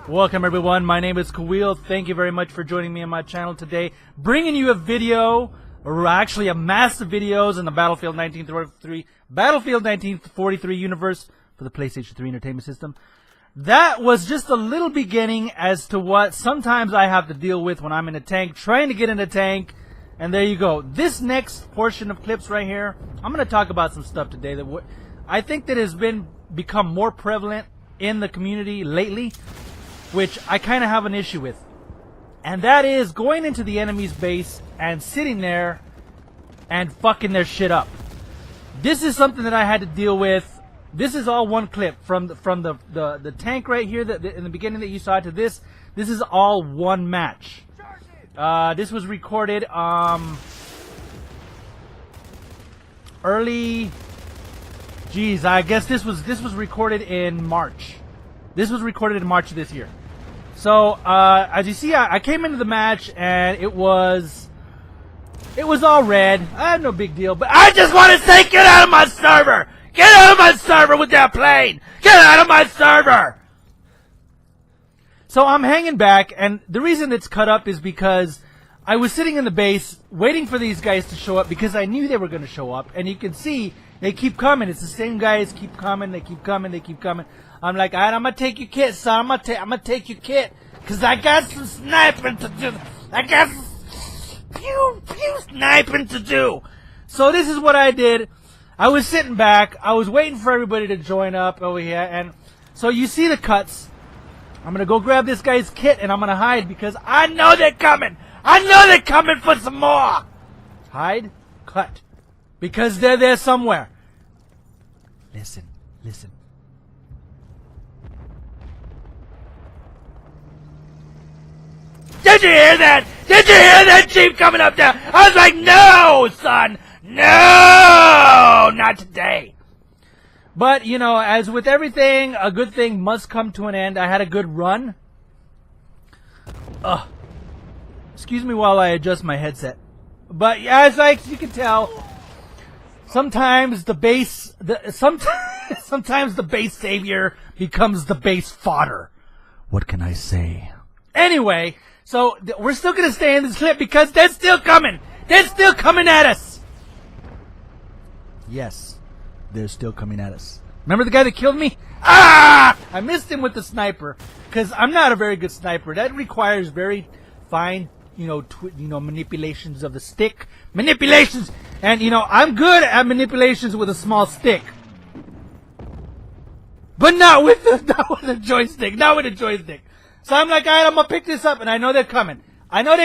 Welcome everyone, my name is Kawil. Thank you very much for joining me on my channel today. Bringing you a video, or actually a mass of videos in the Battlefield 1943 universe for the PlayStation 3 entertainment system. That was just a little beginning as to what sometimes I have to deal with when I'm in a tank, trying to get in a tank. And there you go. This next portion of clips right here, I'm going to talk about some stuff today that I think that has become more prevalent in the community lately, which I kind of have an issue with. And that is going into the enemy's base and sitting there and fucking their shit up. This is something that I had to deal with. This is all one clip from the tank right here that in the beginning that you saw to this. This is all one match. This was recorded early. Geez, I guess this was recorded in March. This was recorded in March of this year. So as you see, I came into the match and it was all red. I had no big deal, but I just want to say, get out of my server! Get out of my server with that plane! Get out of my server! So I'm hanging back, and the reason it's cut up is because I was sitting in the base waiting for these guys to show up because I knew they were going to show up, and you can see they keep coming. It's the same guys keep coming. They keep coming. They keep coming. I'm like, all right, I'm gonna take your kit, son. I'm gonna take your kit, cause I got some sniping to do. I got some pew sniping to do. So this is what I did. I was sitting back. I was waiting for everybody to join up over here, and so you see the cuts. I'm gonna go grab this guy's kit, and I'm gonna hide because I know they're coming. I know they're coming for some more. Hide, cut, because they're there somewhere. Listen. Did you hear that? Did you hear that Jeep coming up there? I was like, no, son. No, not today. But, you know, as with everything, a good thing must come to an end. I had a good run. Excuse me while I adjust my headset. But as you can tell, sometimes the base savior becomes the base fodder. What can I say? Anyway, so we're still gonna stay in this clip because they're still coming. They're still coming at us. Yes, they're still coming at us. Remember the guy that killed me? Ah! I missed him with the sniper because I'm not a very good sniper. That requires very fine, manipulations of the stick. Manipulations! And, I'm good at manipulations with a small stick. But not with a joystick. Not with a joystick. So I'm like, alright, I'm gonna pick this up, and I know they're coming. I know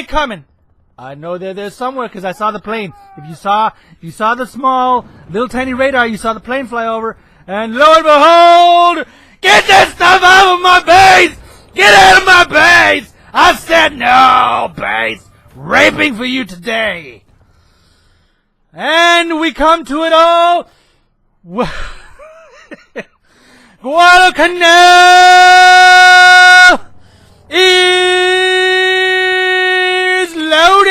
they're there somewhere, because I saw the plane. If you saw the small, little tiny radar, you saw the plane fly over, and lo and behold, get that stuff out of my base! Get out of my base! I've said no, base! Raping for you today! And we come to it all. Guadalcanal is loading.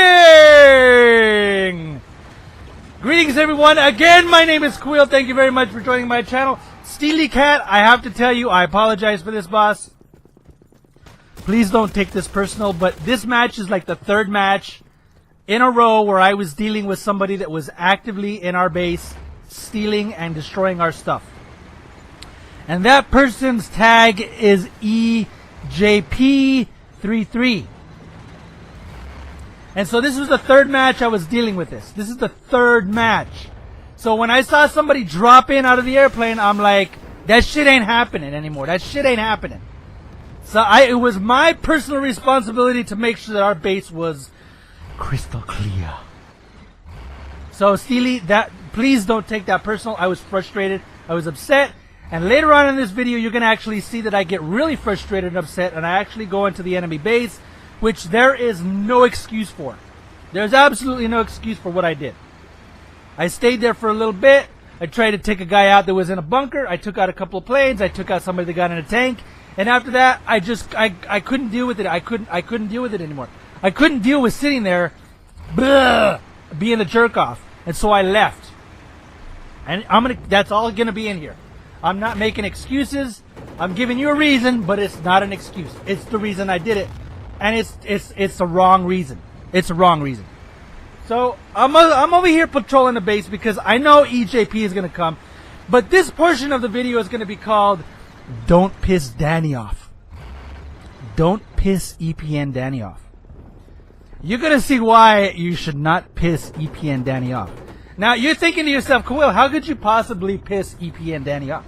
Greetings, everyone. Again, my name is Kawil. Thank you very much for joining my channel. Steely Cat, I have to tell you, I apologize for this, boss. Please don't take this personal, but this match is like the third match in a row where I was dealing with somebody that was actively in our base, stealing and destroying our stuff. And that person's tag is EJP33. And so this was the third match I was dealing with this. This is the third match. So when I saw somebody drop in out of the airplane, I'm like, that shit ain't happening anymore. That shit ain't happening. So it was my personal responsibility to make sure that our base was crystal clear. So Steely, please don't take that personal. I was frustrated. I was upset. And later on in this video, you're going to actually see that I get really frustrated and upset, and I actually go into the enemy base, which there is no excuse for. There's absolutely no excuse for what I did. I stayed there for a little bit. I tried to take a guy out that was in a bunker. I took out a couple of planes. I took out somebody that got in a tank. And after that, I couldn't deal with it. I couldn't deal with it anymore. I couldn't deal with sitting there, being a jerk off. And so I left. And that's all gonna be in here. I'm not making excuses. I'm giving you a reason, but it's not an excuse. It's the reason I did it. And it's the wrong reason. It's the wrong reason. So I'm over here patrolling the base because I know EJP is going to come. But this portion of the video is going to be called Don't Piss Danny Off. Don't piss EPN Danny off. You're going to see why you should not piss EPN Danny off. Now, you're thinking to yourself, Kawil, how could you possibly piss EPN Danny off?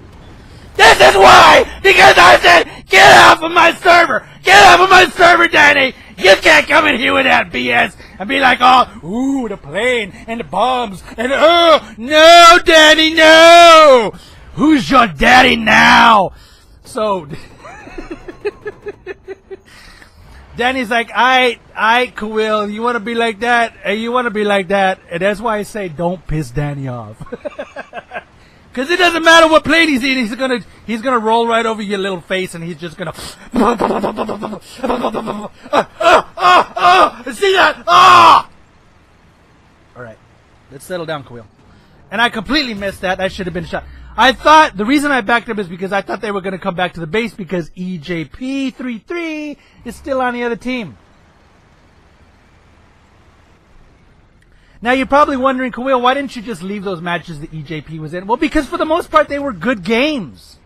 This is why! Because I said, get off of my server! Get off of my server, Danny! You can't come in here with that BS and be like, oh, ooh, the plane and the bombs and oh, no, Danny, no! Who's your daddy now? So, Danny's like, I, Kawil, you want to be like that? You want to be like that? And that's why I say, don't piss Danny off. Because it doesn't matter what plane he's in, he's gonna roll right over your little face, and he's just gonna. See that? Ah! All right, let's settle down, Kawil. And I completely missed that. That should have been shot. I thought the reason I backed up is because I thought they were gonna come back to the base because EJP33 is still on the other team. Now, you're probably wondering, Kawil, why didn't you just leave those matches that EJP was in? Well, because for the most part, they were good games.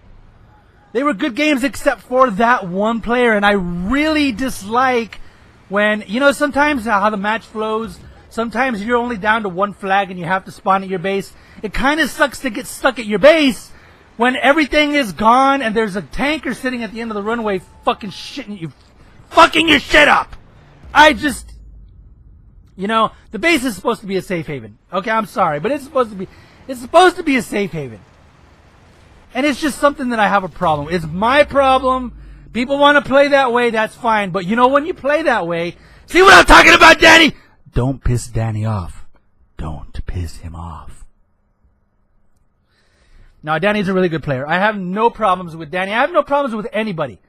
They were good games except for that one player. And I really dislike when, you know, sometimes how the match flows, sometimes you're only down to one flag and you have to spawn at your base. It kind of sucks to get stuck at your base when everything is gone and there's a tanker sitting at the end of the runway fucking your shit up. You know, the base is supposed to be a safe haven. Okay, I'm sorry, but it's supposed to be a safe haven. And it's just something that I have a problem. It's my problem. People want to play that way, that's fine. But you know, when you play that way, see what I'm talking about, Danny? Don't piss Danny off. Don't piss him off. Now, Danny's a really good player. I have no problems with Danny. I have no problems with anybody.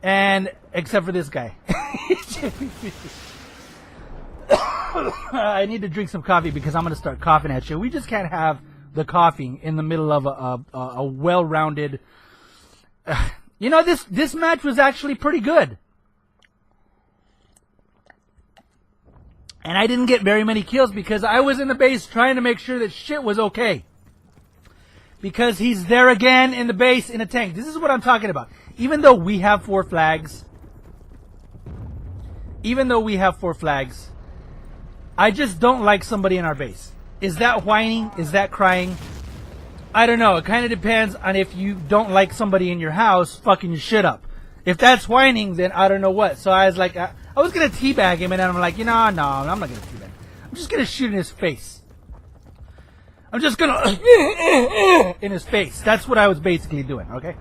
And, except for this guy. I need to drink some coffee because I'm going to start coughing at you. We just can't have the coughing in the middle of a well-rounded... you know, this match was actually pretty good. And I didn't get very many kills because I was in the base trying to make sure that shit was okay. Because he's there again in the base in a tank. This is what I'm talking about. Even though we have 4 flags... I just don't like somebody in our base. Is that whining? Is that crying? I don't know. It kind of depends on if you don't like somebody in your house fucking your shit up. If that's whining, then I don't know what. So I was like, I was going to teabag him, and then I'm like, no, I'm not going to teabag him. I'm just going to shoot in his face. I'm just going to in his face. That's what I was basically doing, okay?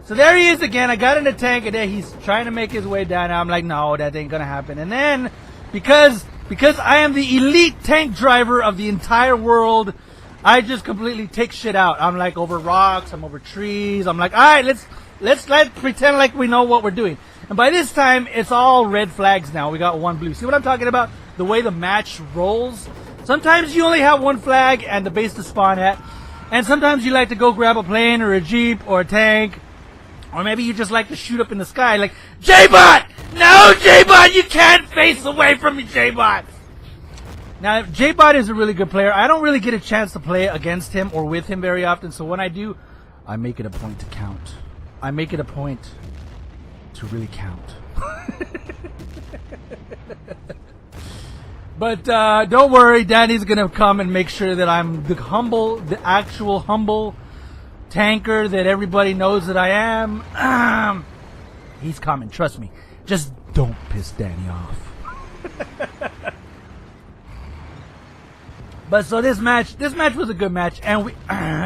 So there he is again. I got in the tank, and then he's trying to make his way down. I'm like, no, that ain't going to happen. And then, because I am the elite tank driver of the entire world, I just completely take shit out. I'm like over rocks, I'm over trees. I'm like, all right, let's pretend like we know what we're doing. And by this time, it's all red flags now. We got 1 blue. See what I'm talking about? The way the match rolls. Sometimes you only have 1 flag and the base to spawn at. And sometimes you like to go grab a plane or a jeep or a tank. Or maybe you just like to shoot up in the sky like, J-Bot! No, J-Bot! You can't face away from me, J-Bot! Now, J-Bot is a really good player. I don't really get a chance to play against him or with him very often. So when I do, I make it a point to count. I make it a point to really count. But don't worry, Danny's going to come and make sure that I'm the actual humble tanker that everybody knows that I am. He's coming, trust me. Just don't piss Danny off. But so this match was a good match, and we,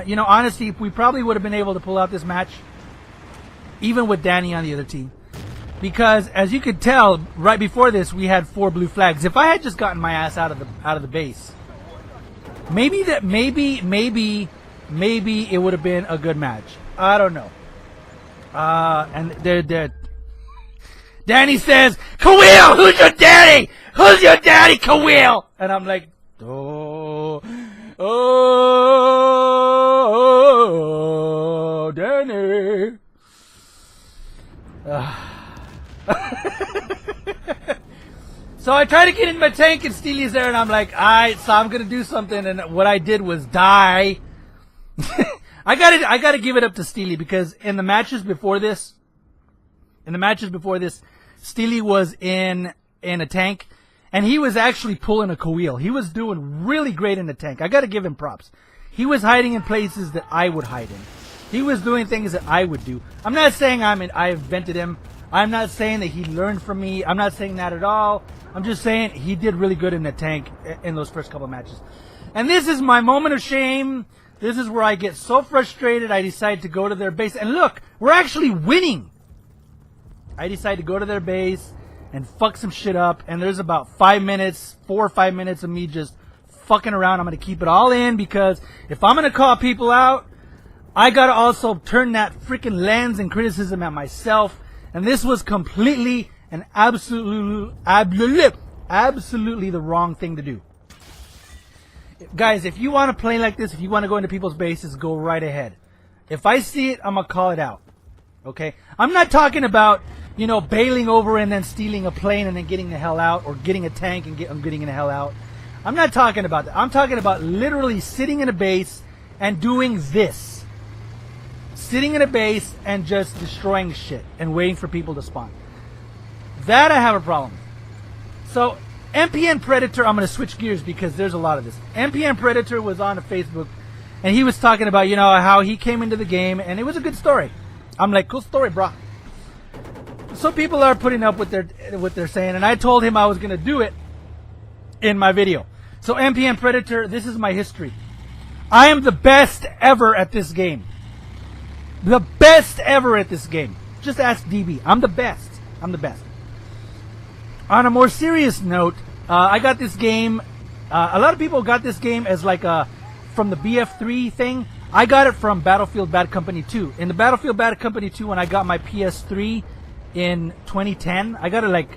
you know, honestly, we probably would have been able to pull out this match, even with Danny on the other team, because as you could tell, right before this, we had 4 blue flags. If I had just gotten my ass out of the base, maybe it would have been a good match. I don't know. And Danny says, Kawil, who's your daddy? Who's your daddy, Kawil? And I'm like, Danny. So I try to get in my tank and Steely's there, and I'm like, alright, so I'm gonna do something, and what I did was die. I gotta give it up to Steely, because in the matches before this, Steely was in a tank, and he was actually pulling a Kawil. He was doing really great in the tank. I gotta give him props. He was hiding in places that I would hide in. He was doing things that I would do. I'm not saying I invented him. I'm not saying that he learned from me. I'm not saying that at all. I'm just saying he did really good in the tank in those first couple of matches. And this is my moment of shame. This is where I get so frustrated, I decide to go to their base. And look, we're actually winning. I decide to go to their base and fuck some shit up. And there's about 4 or 5 minutes of me just fucking around. I'm going to keep it all in, because if I'm going to call people out, I got to also turn that freaking lens and criticism at myself. And this was completely and absolutely the wrong thing to do. Guys, if you want to play like this, if you want to go into people's bases, go right ahead. If I see it, I'm going to call it out. Okay? I'm not talking about, bailing over and then stealing a plane and then getting the hell out, or getting a tank and getting the hell out. I'm not talking about that. I'm talking about literally sitting in a base and doing this. Sitting in a base and just destroying shit and waiting for people to spawn. That I have a problem with. So, MPN Predator, I'm going to switch gears because there's a lot of this. MPN Predator was on Facebook, and he was talking about, how he came into the game, and it was a good story. I'm like, cool story, bro. So people are putting up what they're saying, and I told him I was going to do it in my video. So MPN Predator, this is my history. I am the best ever at this game. The best ever at this game. Just ask DB. I'm the best. I'm the best. On a more serious note, I got this game. A lot of people got this game as like from the BF3 thing. I got it from Battlefield Bad Company 2. In the Battlefield Bad Company 2, when I got my PS3 in 2010, I got it like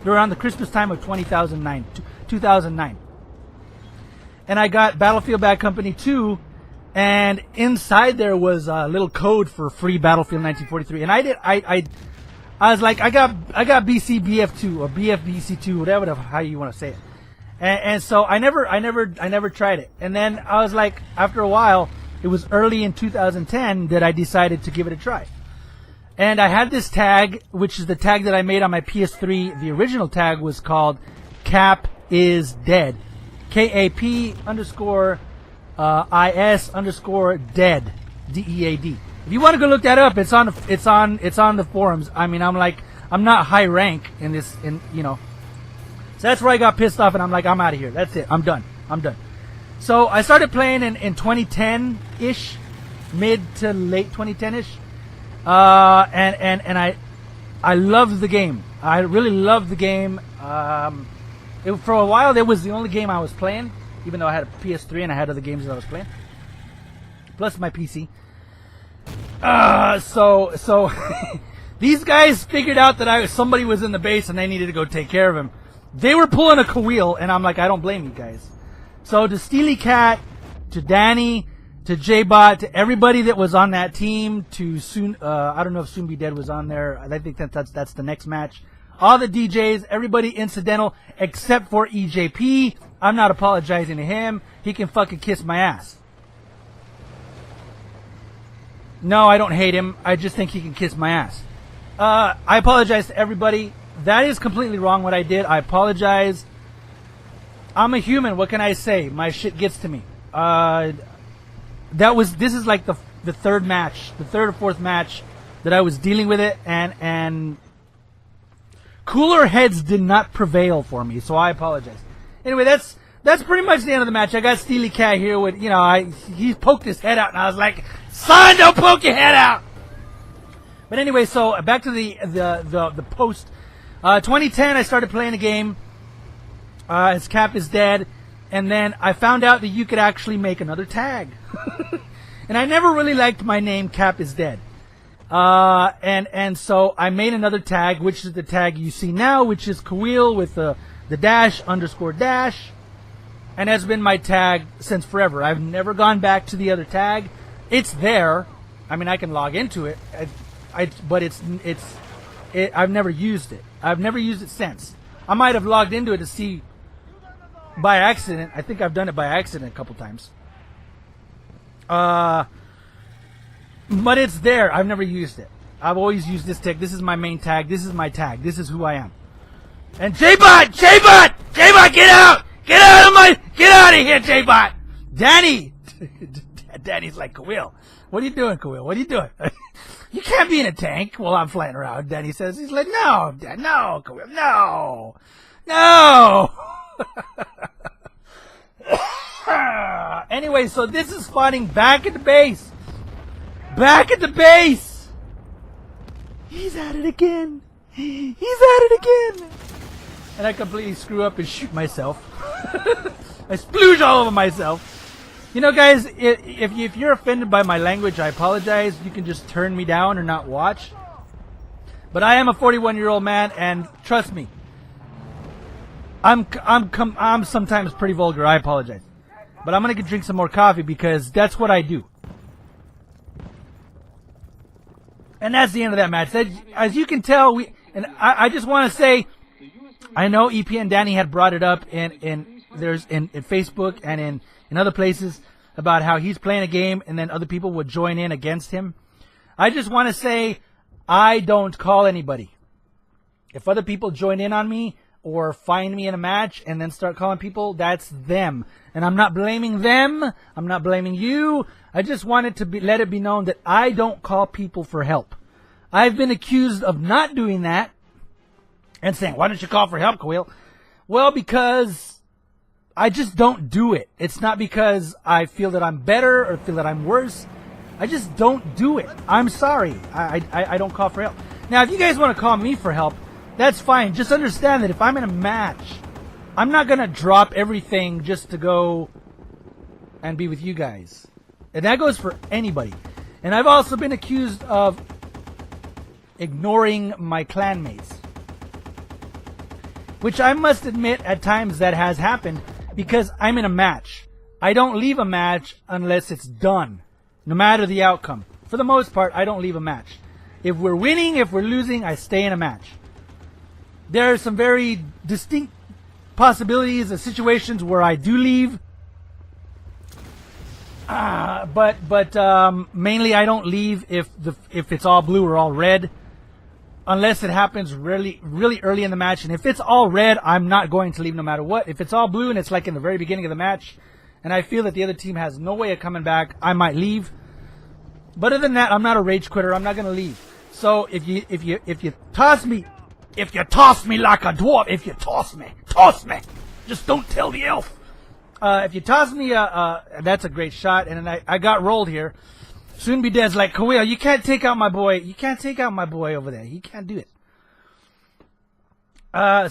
around the Christmas time of 2009. And I got Battlefield Bad Company 2, and inside there was a little code for free Battlefield 1943. And I was like, I got PSBF2 or BFBC2, whatever how you want to say it. And so I never tried it. And then I was like, after a while, it was early in 2010 that I decided to give it a try. And I had this tag, which is the tag that I made on my PS3. The original tag was called Cap is Dead. KAP_IS_dead. DEAD. If you want to go look that up, it's on the forums. I mean, I'm not high rank in this, So that's where I got pissed off, and I'm like, I'm out of here. That's it. I'm done. So I started playing in 2010-ish, mid to late 2010-ish. And I loved the game. I really loved the game. For a while, it was the only game I was playing, even though I had a PS3 and I had other games that I was playing, plus my PC. So these guys figured out that somebody was in the base and they needed to go take care of him. They were pulling a Kawil, and I'm like, I don't blame you guys. So to Steely Cat, to Danny, to J-Bot, to everybody that was on that team, to I don't know if Soon Be Dead was on there. I think that's the next match. All the DJs, everybody incidental, except for EJP. I'm not apologizing to him. He can fucking kiss my ass. No, I don't hate him. I just think he can kiss my ass. I apologize to everybody. That is completely wrong what I did. I apologize. I'm a human. What can I say? My shit gets to me. This is like the third or fourth match that I was dealing with it, and cooler heads did not prevail for me, so I apologize. Anyway, that's pretty much the end of the match. I got Steely Cat here with, he poked his head out, and I was like, son, don't poke your head out! But anyway, so back to the post. 2010, I started playing a game. His Cap is Dead. And then I found out that you could actually make another tag. And I never really liked my name, Cap is Dead. And so I made another tag, which is the tag you see now, which is Kawil with the _dash. And that's been my tag since forever. I've never gone back to the other tag. It's there. I mean, I can log into it, but I've never used it. I've never used it since. I might have logged into it to see by accident. I think I've done it by accident a couple times. But it's there. I've never used it. I've always used this tag. This is my main tag. This is my tag. This is who I am. And J-Bot, get out! Get out of here, J-Bot! Danny! Danny's like, Kawil, what are you doing, Kawil? What are you doing? You can't be in a tank while I'm flying around, Danny says. He's like, no, Dad, no, Kawil, no! Anyway, so this is spawning back at the base. He's at it again. And I completely screw up and shoot myself. I splooge all over myself. You know, guys, if you're offended by my language, I apologize. You can just turn me down or not watch. But I am a 41-year-old man, and trust me, I'm sometimes pretty vulgar. I apologize. But I'm gonna drink some more coffee because that's what I do. And that's the end of that match. As you can tell, I just want to say, I know EP and Danny had brought it up in Facebook and in other places about how he's playing a game and then other people would join in against him. I just want to say, I don't call anybody. If other people join in on me or find me in a match and then start calling people, that's them. And I'm not blaming them. I'm not blaming you. I just wanted to let it be known that I don't call people for help. I've been accused of not doing that and saying, why don't you call for help, Kawil? Well, because I just don't do it. It's not because I feel that I'm better or feel that I'm worse. I just don't do it. I'm sorry. I don't call for help. Now, if you guys want to call me for help, that's fine. Just understand that if I'm in a match, I'm not going to drop everything just to go and be with you guys. And that goes for anybody. And I've also been accused of ignoring my clanmates, which I must admit at times that has happened because I'm in a match. I don't leave a match unless it's done, no matter the outcome. For the most part, I don't leave a match. If we're winning, if we're losing, I stay in a match. There are some very distinct possibilities of situations where I do leave. But mainly I don't leave if it's all blue or all red, unless it happens really early in the match. And if it's all red, I'm not going to leave no matter what. If it's all blue and it's like in the very beginning of the match, and I feel that the other team has no way of coming back, I might leave. But other than that, I'm not a rage quitter. I'm not going to leave. So if you toss me like a dwarf, if you toss me, just don't tell the elf. If you toss me, that's a great shot, and then I got rolled here. Soon be dead's like, Kawil, you can't take out my boy. You can't take out my boy over there. He can't do it.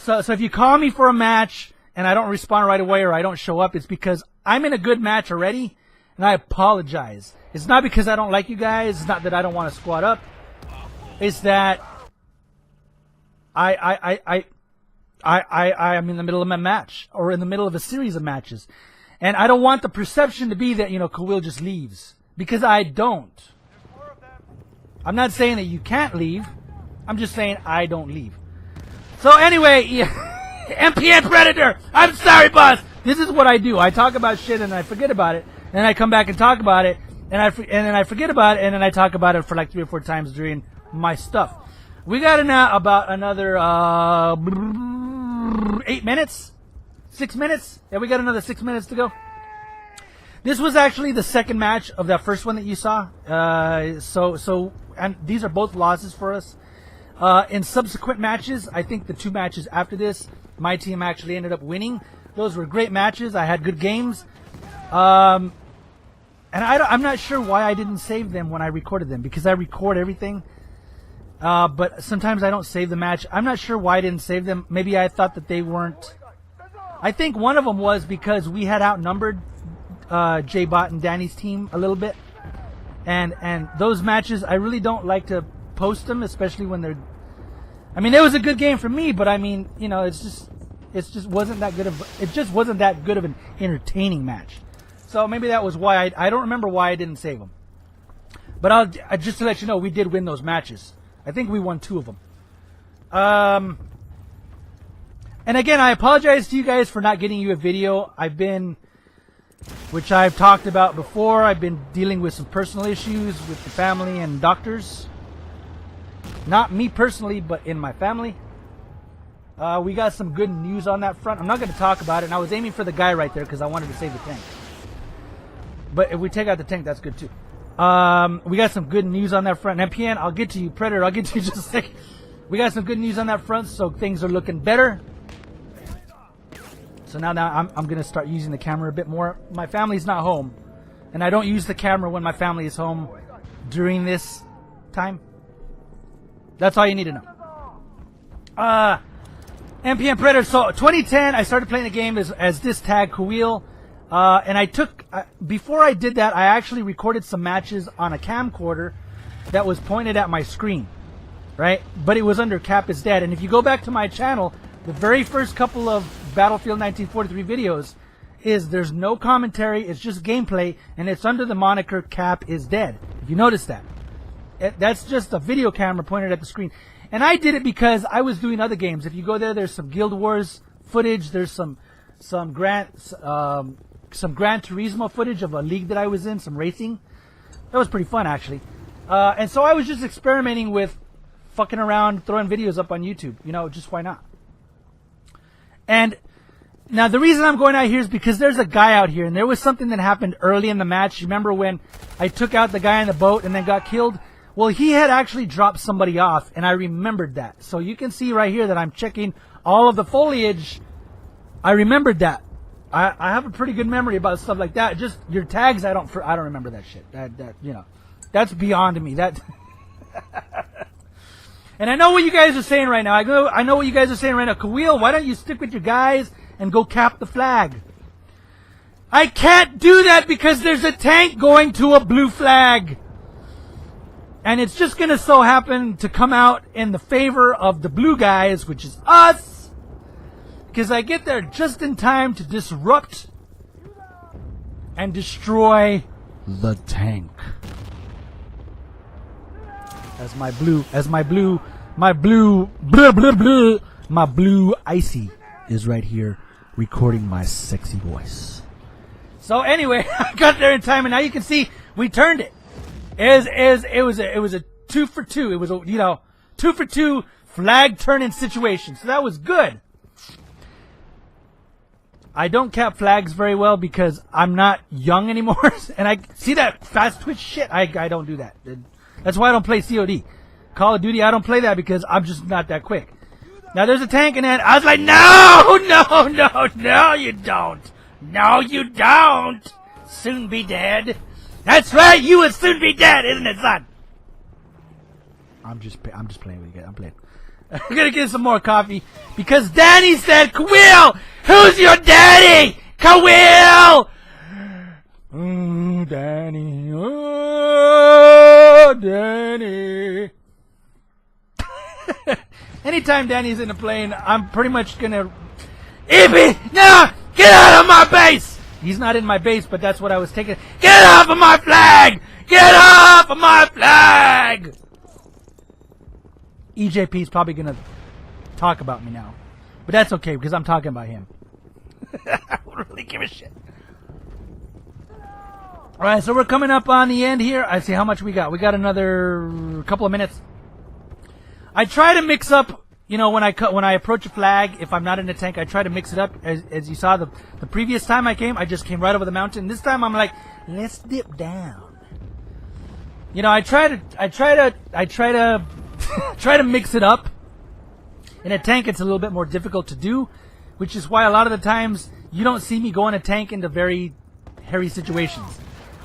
So if you call me for a match and I don't respond right away or I don't show up, it's because I'm in a good match already, and I apologize. It's not because I don't like you guys. It's not that I don't want to squad up. It's that I am in the middle of my match or in the middle of a series of matches. And I don't want the perception to be that, Kawil just leaves. Because I don't. I'm not saying that you can't leave. I'm just saying I don't leave. So anyway, MPN Predator, I'm sorry, boss. This is what I do. I talk about shit and I forget about it. And I come back and talk about it. And then I forget about it. And then I talk about it for like 3 or 4 times during my stuff. We got about another 8 minutes? 6 minutes? Yeah, we got another 6 minutes to go. This was actually the second match of that first one that you saw. And these are both losses for us. In subsequent matches, I think the 2 matches after this, my team actually ended up winning. Those were great matches. I had good games. And I'm not sure why I didn't save them when I recorded them, because I record everything. But sometimes I don't save the match. I'm not sure why I didn't save them. Maybe I thought that they weren't. I think one of them was because we had outnumbered J-Bot and Danny's team a little bit. And those matches, I really don't like to post them, especially when they're. I mean, it was a good game for me, but I mean, it just wasn't that good of an entertaining match. So maybe that was why I don't remember why I didn't save them. But just to let you know, we did win those matches. I think we won 2 of them. And again, I apologize to you guys for not getting you a video. Which I've talked about before, I've been dealing with some personal issues with the family and doctors. Not me personally, but in my family. We got some good news on that front. I'm not going to talk about it, and I was aiming for the guy right there because I wanted to save the tank. But if we take out the tank, that's good too. We got some good news on that front. MPN, I'll get to you. Predator, I'll get to you in just a second. We got some good news on that front, so things are looking better. So now I'm going to start using the camera a bit more. My family's not home, and I don't use the camera when my family is home during this time. That's all you need to know. MPN Predator. So 2010, I started playing the game as this tag, Kawil. And before I did that, I actually recorded some matches on a camcorder that was pointed at my screen, right? But it was under Cap is Dead. And if you go back to my channel, the very first couple of Battlefield 1943 videos there's no commentary, it's just gameplay, and it's under the moniker Cap is Dead. If you notice that. That's just a video camera pointed at the screen. And I did it because I was doing other games. If you go there's some Guild Wars footage, there's some Gran Turismo footage of a league that I was in, some racing. That was pretty fun, actually. And so I was just experimenting with fucking around, throwing videos up on YouTube. You know, just why not? And now the reason I'm going out here is because there's a guy out here, and there was something that happened early in the match. You remember when I took out the guy in the boat and then got killed? Well, he had actually dropped somebody off, and I remembered that. So you can see right here that I'm checking all of the foliage. I remembered that. I have a pretty good memory about stuff like that. Just your tags, I don't remember that shit. That you know, that's beyond me. That. And I know what you guys are saying right now. I know what you guys are saying right now. Kawil, why don't you stick with your guys and go cap the flag? I can't do that because there's a tank going to a blue flag. And it's just going to so happen to come out in the favor of the blue guys, which is us. Because I get there just in time to disrupt and destroy the tank. As my blue icy is right here recording my sexy voice. So anyway, I got there in time, and now you can see we turned it. It was a 2 for 2. It was a 2 for 2 flag turning situation. So that was good. I don't cap flags very well because I'm not young anymore, and I see that fast twitch shit. I don't do that. That's why I don't play COD. Call of Duty, I don't play that because I'm just not that quick. Now there's a tank in it. I was like, no, you don't. No, you don't. Soon be dead. That's right, you will soon be dead, isn't it, son? I'm just playing with you guys. I'm playing. I'm gonna get some more coffee because Danny said, Kawil, who's your daddy? Kawil! Danny, oh, Danny. Anytime Danny's in the plane, I'm pretty much gonna... Ippy! No! Get out of my base! He's not in my base, but that's what I was taking. Get off of my flag! Get off of my flag! EJP's probably gonna talk about me now. But that's okay, because I'm talking about him. I don't really give a shit. Alright, so we're coming up on the end here. I see how much we got. We got another couple of minutes. I try to mix up, you know, when I approach a flag, if I'm not in the tank, I try to mix it up. As you saw the previous time I just came right over the mountain. This time I'm like, let's dip down. You know, I try to try to mix it up. In a tank, it's a little bit more difficult to do, which is why a lot of the times you don't see me go in a tank into very hairy situations.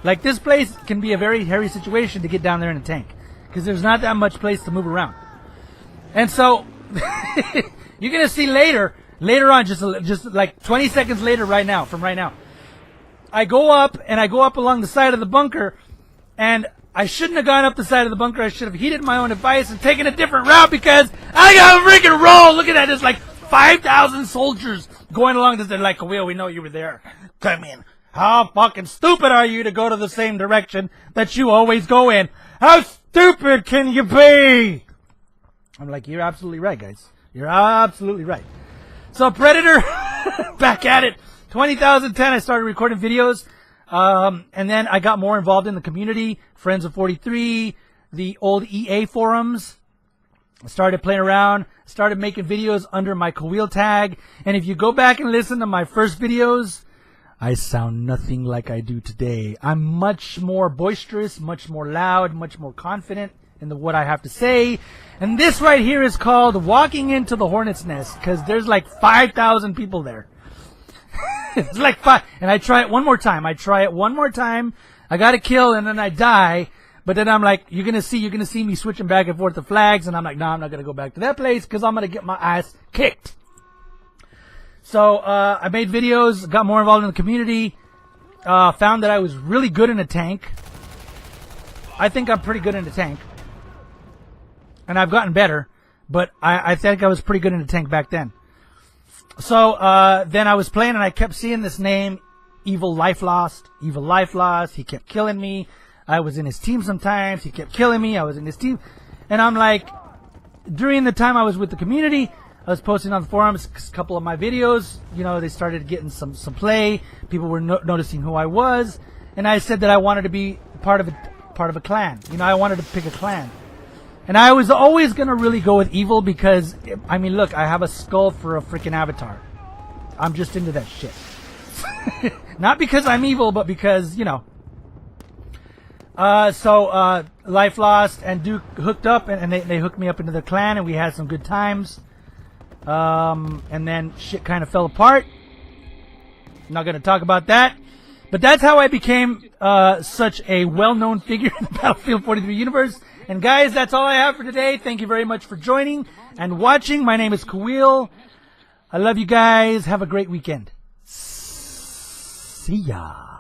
Like this place can be a very hairy situation to get down there in a tank because there's not that much place to move around. And so you're gonna see later on, just like 20 seconds later, right now, I go up along the side of the bunker, and I shouldn't have gone up the side of the bunker. I should have heeded my own advice and taken a different route because I got a freaking roll. Look at that. There's like 5,000 soldiers going along this. They're like, Kawil, we know you were there. Come in. How fucking stupid are you to go to the same direction that you always go in? How stupid can you be? I'm like, you're absolutely right, guys. You're absolutely right. So Predator, back at it. 2010, I started recording videos. And then I got more involved in the community. Friends of 43, the old EA forums. I started playing around, started making videos under my Kawil tag. And if you go back and listen to my first videos, I sound nothing like I do today. I'm much more boisterous, much more loud, much more confident in what I have to say. And this right here is called Walking into the Hornet's Nest, because there's like 5,000 people there. It's like 5. And I try it one more time. I got a kill and then I die. But then I'm like, you're gonna see me switching back and forth the flags, and I'm like, no, I'm not gonna go back to that place because I'm gonna get my ass kicked. So I made videos, got more involved in the community, found that I was really good in a tank. I think I'm pretty good in a tank, and I've gotten better, but I think I was pretty good in a tank back then. So then I was playing and I kept seeing this name, Evil Life Lost. Evil Life Lost. He kept killing me. I was in his team sometimes. He kept killing me. I was in his team. And I'm like, during the time I was with the community, I was posting on the forums a couple of my videos. You know, they started getting some play. People were noticing who I was. And I said that I wanted to be part of a clan. You know, I wanted to pick a clan. And I was always going to really go with evil because, I mean, look, I have a skull for a freaking avatar. I'm just into that shit. Not because I'm evil, but because, you know. So Life Lost and Duke hooked up, and they hooked me up into the clan, and we had some good times. And then shit kind of fell apart. I'm not going to talk about that. But that's how I became such a well-known figure in the Battlefield 43 universe. And guys, that's all I have for today. Thank you very much for joining and watching. My name is Kawil. I love you guys. Have a great weekend. See ya.